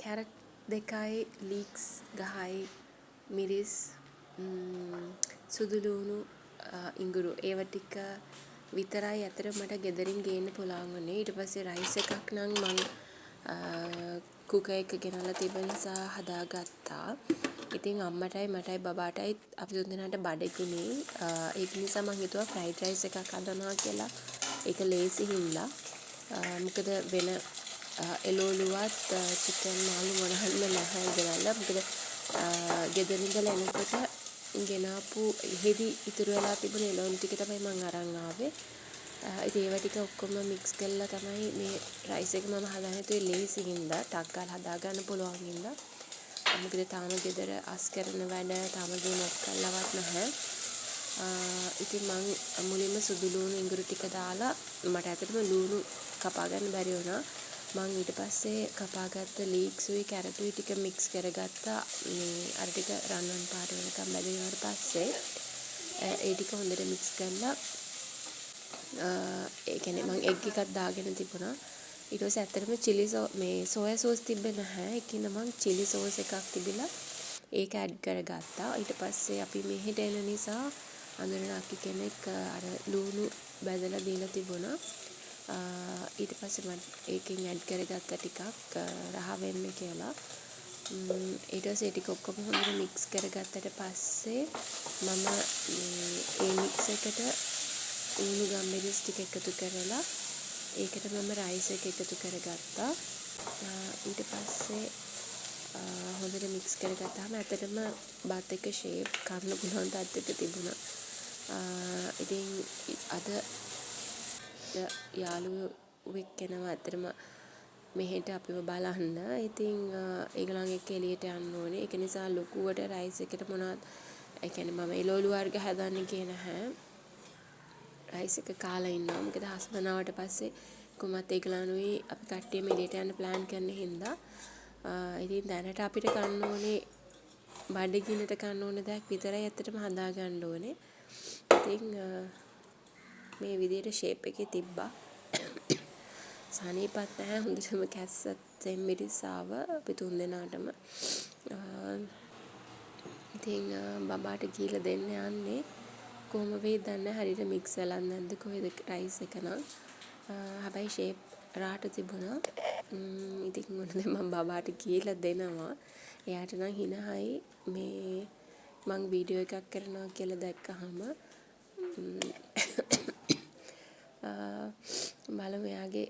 Carrot දෙකයි leeks ගහයි මිරිස් සුදු ලුණු ඉඟුරු ඒව ටික විතරයි අතර මට ගෙදරින් ගේන්න පුළුවන් වුණේ. ඊට පස්සේ රයිස් එකක් නම් මං කුකර් එක ගෙනල්ලා තිබෙන නිසා හදාගත්තා. ඉතින් අම්මටයි මටයි බබාටයි අපි තුන්දෙනාට බඩගිනි. ඒක නිසා මං හිතුවා ෆ්‍රයිඩ් රයිස් එකක් හදනවා කියලා. ඒක ලේසි හින්දා. මොකද වෙන එළවලුවත් චිකන් මාළු මොනහල්ම නැහැ ගෙනල්ලා. මොකද ගෙදර ඉඳලා එනකොට ගෙනාපු එහෙදි ඉතුරු වෙලා තිබුණ එළවලු ටික තමයි මං අරන් ආවේ. ඉතින් ඒවා ටික ඔක්කොම මික්ස් කරලා තමයි මේ රයිස් එක මම හදන්න හිතුවේ ලේසි හින්දා ටක් ගාලා හදා ගන්න පුළුවන් හින්දා. මොකද තාම ගෙදර අස් කරන වැඩ තාම දිනක් කළවත් නැහැ. ඉතින් මං මුලින්ම සුදු ලුණු ඉඟුරු ටික දාලා මට ඇත්තටම ලුණු කපා ගන්න බැරි වුණා. මං ඊට පස්සේ කපාගත්ත ලීක්ස්ුයි කැරටුයි ටික මික්ස් කරගත්තා. මේ අර ටික රන්වන් පාට වෙනකම් බැදෙනාට පස්සේ ඒ ටික හොඳට මික්ස් කරලා ඒ කියන්නේ මං එග් එකක් දාගෙන තිබුණා. ඊට පස්සේ ඇත්තටම chili මේ සෝයා සෝස් තිබ්බේ නැහැ. ඒකින්ද මං chili සෝස් එකක් තිබිලා ඒක ඇඩ් කරගත්තා. ඊට පස්සේ අපි මෙහෙට එන නිසා අඳුරන අක්කි කෙනෙක් අර ලුණු බැදලා දීලා තිබුණා. ඊට පස්සේ මම ඒකෙන් ඇඩ් කරගත්ත ටිකක් රහ වෙන්න කියලා. ඊට පස්සේ ටික ඔක්කොම හොඳට මික්ස් කරගත්තට පස්සේ මම මේ මික්ස් එකට උණු ගම්මිරිස් ටික එකතු කරලා ඒකට මම රයිස් එක එකතු කරගත්තා. ඊට පස්සේ හොඳට මික්ස් කරගත්තාම ඇත්තටම බත් එක ෂේප් කරන්න පුළුවන් තත්ත්වෙක තිබුණා. ඉතින් අද යාළුවෙක් එනවා ඇත්තටම මෙහෙට අපිව බලන්න. ඉතින් ඒගොල්ලන් එක්ක එළියට යන්න ඕනේ. ඒක නිසා ලොකුවට රයිස් එකට මොනවද ඒ කියන්නේ මම එළවලු වර්ග හදන්නේ කිය නැහැ. රයිස් එක කාලා ඉන්නවා. මොකද හස්බන්ඩ් ආවට පස්සේ කොහොමත් ඒගොල්ලන්ුයි අපි කට්ටියම එළියට යන්න ප්ලෑන් කරන හින්දා ඉතින් දැනට අපිට කන්න ඕනේ බඩගින්නට කන්න ඕන දෙයක් විතරයි ඇත්තටම හදා ගන්න ඕනේ. ඉතින් මේ විදිහට ෂේප් එකේ තිබ්බා. සනීපත් නැහැ හොඳටම කැස්සත් මිරිස් ආව අපි තුන්දෙනාටම. ඉතින් බබාට කියලා දෙන්න යන්නේ කොහොම වෙයිද දන්නේ හරියට මික්ස් වෙලා නැද්ද කොහෙද රයිස් එක නම්. හැබැයි ෂේප් රාට තිබුණා. ඉතින් මොනද මම බබාට කියලා දෙනවා. එයාට නම් හිනහයි මේ මං වීඩියෝ එකක් කරනවා කියලා දැක්කහම බලමු එයාගේ